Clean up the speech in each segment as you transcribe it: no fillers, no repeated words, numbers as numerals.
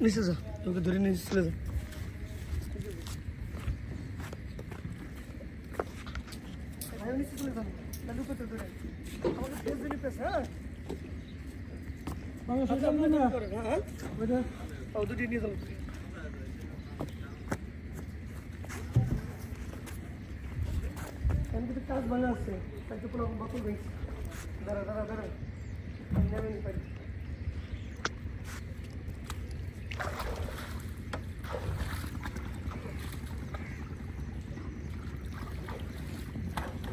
নিচে যা, তোকে ধরে নিচে চলে যা। নিচে চলে যান, লুকোতে ধরে আমাকে ফেস দিলি পেস। হ্যাঁ দুটি নিয়ে যাবো। কিন্তু কাজ ভালো আছে, তাই তো কোনো বোতল ভেঙেছে। দাঁড়া দাঁড়া দাঁড়া, নেমে নি পারি।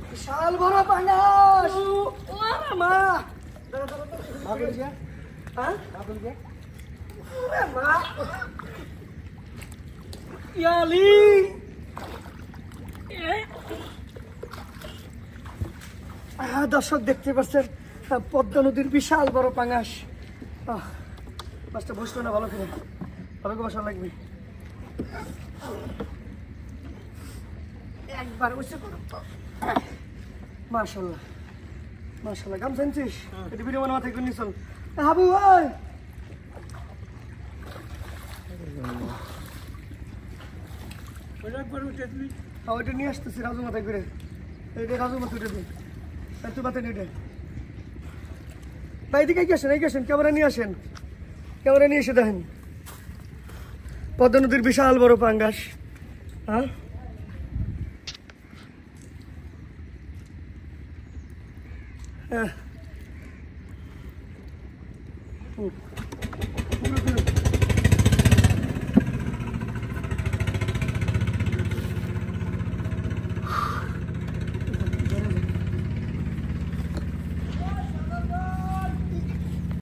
বিশাল বড় পাঙ্গাস। ওরে মা, দাঁড়া দাঁড়া দাঁড়া। মা বলে গিয়া? হ্যাঁ মা বলে গিয়া? ওরে মা, ইয়ালি দর্শক দেখতে পাচ্ছেন পদ্মা নদীর বিশাল বড় পাঙ্গাস। মাছটা বসলো না ভালো করে, ভালো করে বসা লাগবে। একবার বসে করো। মাশাল্লাহ মাশাল্লাহ, গামছা আনছিস? এটা ভিডিও বানা মাথায় করে নিস। হাবু ভাই ওইটা নিয়ে আসতেছি রাজু মাথায় করে। এটা রাজু মাথায় উঠে দিন, তুই মাথায় নিয়ে ভাই এদিকে কি আসেন, এই আসেন, ক্যামেরা নিয়ে আসেন, ক্যামেরা নিয়ে এসে দেখেন পদ্মা নদীর বিশাল বড় পাঙ্গাস। হ্যাঁ হ্যাঁ